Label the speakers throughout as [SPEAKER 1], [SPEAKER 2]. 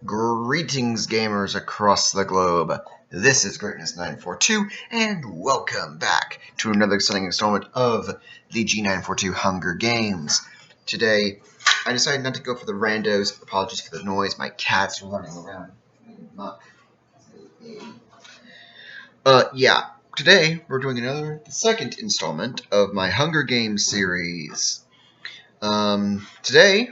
[SPEAKER 1] Greetings, gamers across the globe. This is Greatness942, and welcome back to another exciting installment of the G942 Hunger Games. Today, I decided not to go for the randos. Apologies for the noise. My cats are running around. Today we're doing the second installment of my Hunger Games series. Today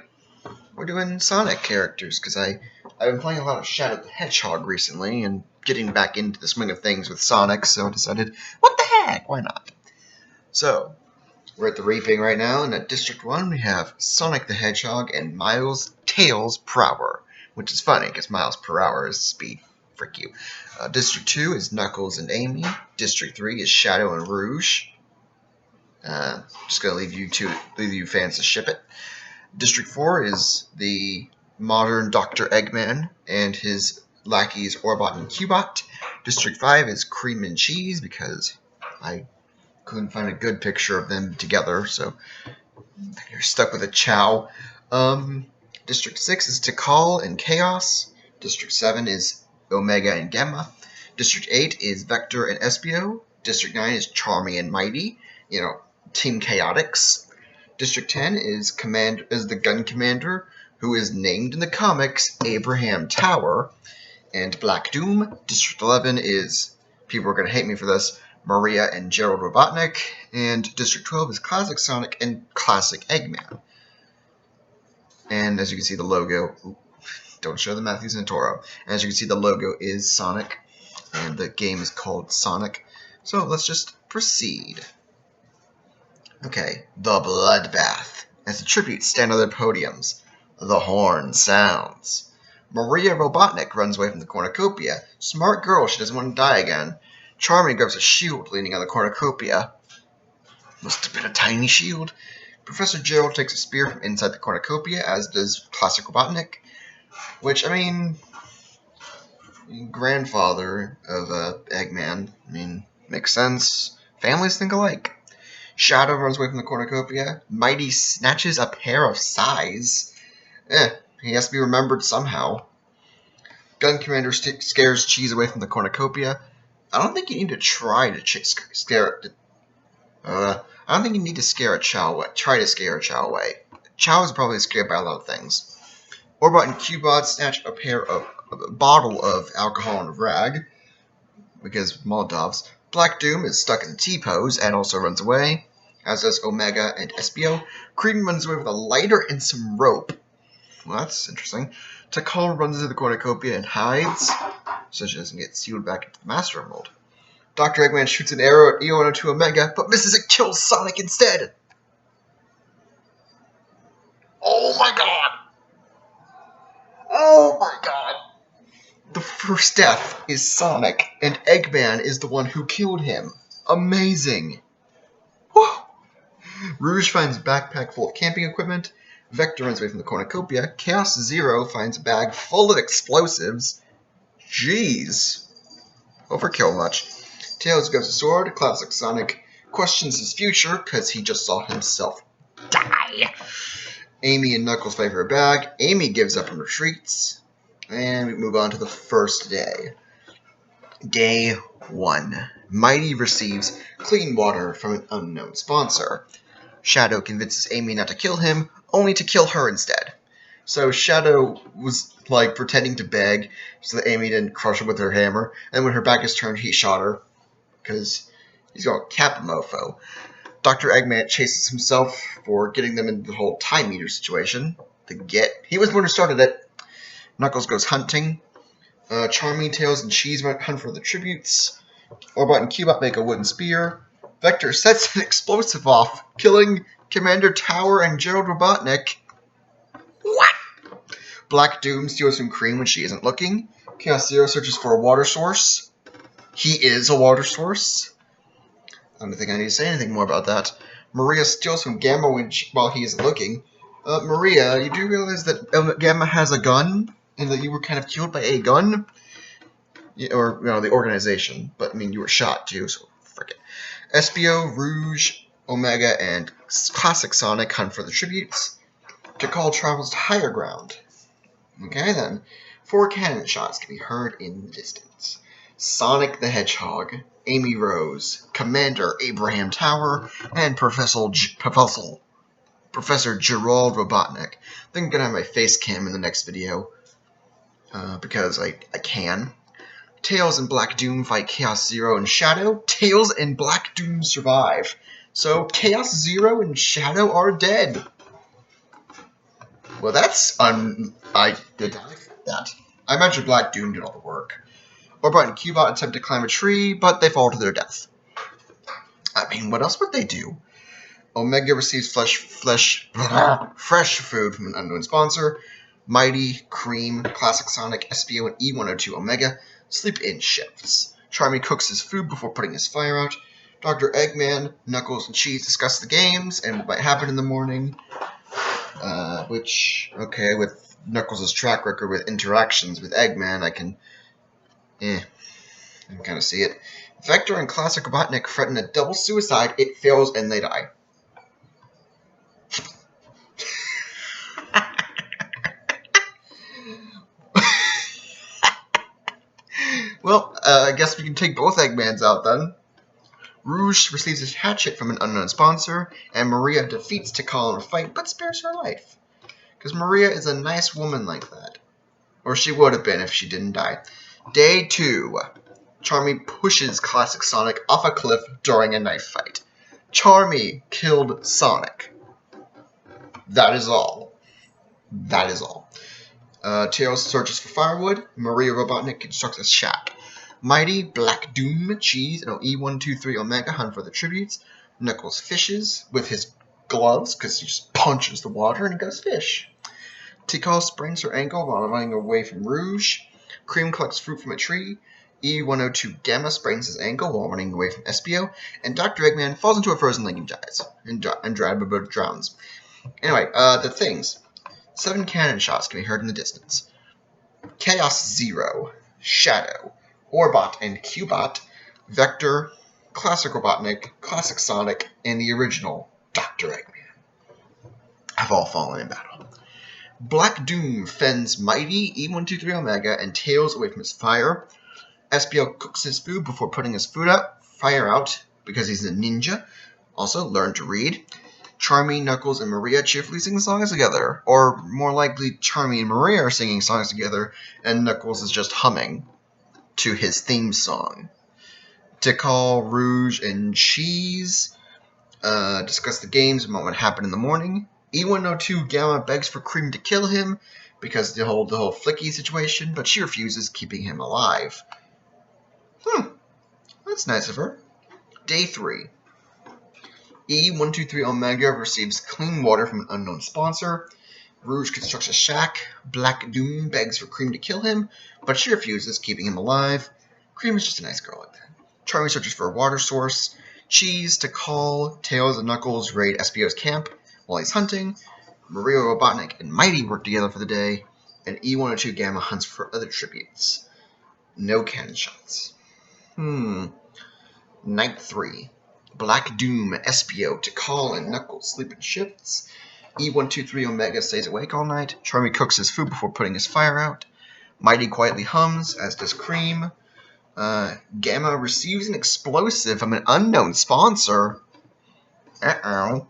[SPEAKER 1] we're doing Sonic characters, because I've been playing a lot of Shadow the Hedgehog recently, and getting back into the swing of things with Sonic, so I decided, what the heck, why not? So, we're at the Reaping right now, and at District 1 we have Sonic the Hedgehog and Miles Tails per hour, which is funny, because miles per hour is speed. Frick you. District 2 is Knuckles and Amy. District 3 is Shadow and Rouge. Just gonna leave you fans to ship it. District 4 is the modern Dr. Eggman and his lackeys Orbot and Cubot. District 5 is Cream and Cheese, because I couldn't find a good picture of them together, so you're stuck with a Chow. District 6 is Tikal and Chaos. District 7 is Omega and Gamma. District 8 is Vector and Espio. District 9 is Charmy and Mighty, Team Chaotix. District 10 is the gun commander, who is named in the comics Abraham Tower. And Black Doom. District 11 is, people are going to hate me for this, Maria and Gerald Robotnik. And District 12 is Classic Sonic and Classic Eggman. And as you can see, the logo, don't show the Matthews and Toro. As you can see, the logo is Sonic, and the game is called Sonic. So let's just proceed. Okay, the Bloodbath. As a tribute, stand on their podiums. The horn sounds. Maria Robotnik runs away from the cornucopia. Smart girl, she doesn't want to die again. Charmy grabs a shield leaning on the cornucopia. Must have been a tiny shield. Professor Gerald takes a spear from inside the cornucopia, as does Classic Robotnik. Which, grandfather of Eggman. Makes sense. Families think alike. Shadow runs away from the cornucopia. Mighty snatches a pair of sais. He has to be remembered somehow. Gun Commander scares Cheese away from the cornucopia. I don't think you need to try to scare it. I don't think you need to scare a Chow away. Try to scare a Chow away. Chow is probably scared by a lot of things. Orbot and Cubot snatch a bottle of alcohol and rag, because Molotovs. Black Doom is stuck in the T-pose and also runs away, as does Omega and Espio. Cream runs away with a lighter and some rope. Well, that's interesting. Tikal runs into the cornucopia and hides, so she doesn't get sealed back into the Master Emerald. Dr. Eggman shoots an arrow at E102 Omega, but misses and kills Sonic instead. Oh my god! Oh my god! The first death is Sonic, and Eggman is the one who killed him. Amazing! Whew. Rouge finds a backpack full of camping equipment. Vector runs away from the cornucopia. Chaos Zero finds a bag full of explosives. Jeez. Overkill much. Tails grabs a sword. Classic Sonic questions his future, because he just saw himself die. Amy and Knuckles fight for a bag. Amy gives up and retreats. And we move on to the first day. Day 1. Mighty receives clean water from an unknown sponsor. Shadow convinces Amy not to kill him, only to kill her instead. So Shadow was pretending to beg so that Amy didn't crush her with her hammer, and when her back is turned, he shot her, because he's got a cap mofo. Dr. Eggman chases himself for getting them into the whole time meter situation. He was the one who started it. Knuckles goes hunting. Charmy, Tails, and Cheese hunt for the tributes. Orbot and Cubot make a wooden spear. Vector sets an explosive off, killing Commander Tower and Gerald Robotnik. What? Black Doom steals from Cream when she isn't looking. Chaos Zero searches for a water source. He is a water source. I don't think I need to say anything more about that. Maria steals from Gamma while he isn't looking. Maria, you do realize that Gamma has a gun? And that you were kind of killed by a gun? Or, the organization. But, you were shot, too, so frick it. Espio, Rouge, Omega, and Classic Sonic hunt for the tributes. Tikal travels to higher ground. Okay, then. 4 cannon shots can be heard in the distance. Sonic the Hedgehog, Amy Rose, Commander Abraham Tower, and Professor Gerald Robotnik. I think I'm going to have my face cam in the next video, because I can. Tails and Black Doom fight Chaos Zero and Shadow. Tails and Black Doom survive. So Chaos Zero and Shadow are dead. Well, that's I did not expect that. I imagine Black Doom did all the work. Orbot and Cubot attempt to climb a tree, but they fall to their death. I mean, what else would they do? Omega receives fresh food from an unknown sponsor. Mighty, Cream, Classic Sonic, SPO, and E102 Omega sleep in shifts. Charmy cooks his food before putting his fire out. Dr. Eggman, Knuckles, and Cheese discuss the games and what might happen in the morning. With Knuckles' track record with interactions with Eggman, I can kind of see it. Vector and Classic Robotnik threaten a double suicide. It fails and they die. Well, I guess we can take both Eggmans out then. Rouge receives a hatchet from an unknown sponsor, and Maria defeats Tikal in a fight, but spares her life. Because Maria is a nice woman like that. Or she would have been if she didn't die. Day 2. Charmy pushes Classic Sonic off a cliff during a knife fight. Charmy killed Sonic. That is all. That is all. Tails searches for firewood. Maria Robotnik constructs a shack. Mighty, Black Doom, Cheese, and E123 Omega hunt for the tributes. Knuckles fishes with his gloves because he just punches the water and goes fish. Tikal sprains her ankle while running away from Rouge. Cream collects fruit from a tree. E102 Gamma sprains his ankle while running away from SPO. And Dr. Eggman falls into a frozen lake and dies. And drowns. Anyway, the things. 7 cannon shots can be heard in the distance. Chaos Zero, Shadow, Orbot and Cubot, Vector, Classic Robotnik, Classic Sonic, and the original Dr. Eggman have all fallen in battle. Black Doom fends Mighty, E123 Omega, and Tails away from his fire. SPO cooks his food before putting his fire out because he's a ninja. Also, learn to read. Charmy, Knuckles, and Maria cheerfully sing songs together. Or, more likely, Charmy and Maria are singing songs together, and Knuckles is just humming to his theme song. Tikal, Rouge, and Cheese discuss the games and what would happen in the morning. E102 Gamma begs for Cream to kill him because the whole Flicky situation, but she refuses, keeping him alive. That's nice of her. Day 3. E123 Omega receives clean water from an unknown sponsor. Rouge constructs a shack. Black Doom begs for Cream to kill him, but she refuses, keeping him alive. Cream is just a nice girl like that. Charmy searches for a water source. Cheese, Tikal, Tails, and Knuckles raid SPO's camp while he's hunting. Maria Robotnik and Mighty work together for the day, and E102 Gamma hunts for other tributes. No cannon shots. Night 3. Black Doom, SPO, Tikal, and Knuckles sleep in shifts. E123 Omega stays awake all night. Charmy cooks his food before putting his fire out. Mighty quietly hums, as does Cream. Gamma receives an explosive from an unknown sponsor. Uh-oh.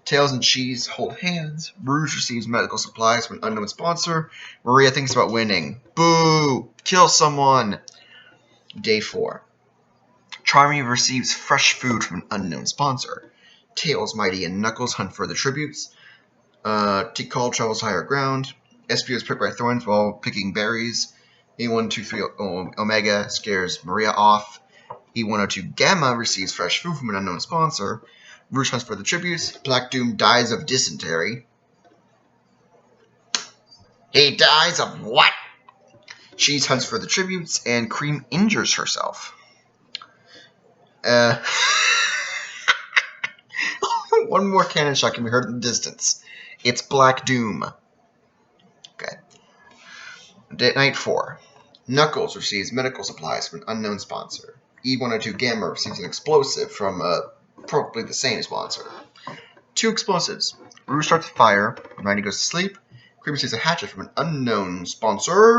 [SPEAKER 1] Tails and Cheese hold hands. Rouge receives medical supplies from an unknown sponsor. Maria thinks about winning. Boo! Kill someone! Day 4. Charmy receives fresh food from an unknown sponsor. Tails, Mighty, and Knuckles hunt for the tributes. Tikal travels higher ground. SPO is pricked by thorns while picking berries. E123 Omega scares Maria off. E102 Gamma receives fresh food from an unknown sponsor. Rouge hunts for the tributes. Black Doom dies of dysentery. He dies of what? Cheese hunts for the tributes, and Cream injures herself. One more cannon shot can be heard in the distance. It's Black Doom. Okay. Night 4. Knuckles receives medical supplies from an unknown sponsor. E102 Gamma receives an explosive from probably the same sponsor. 2 explosives. Rouge starts a fire. Mighty goes to sleep. Creepy sees a hatchet from an unknown sponsor.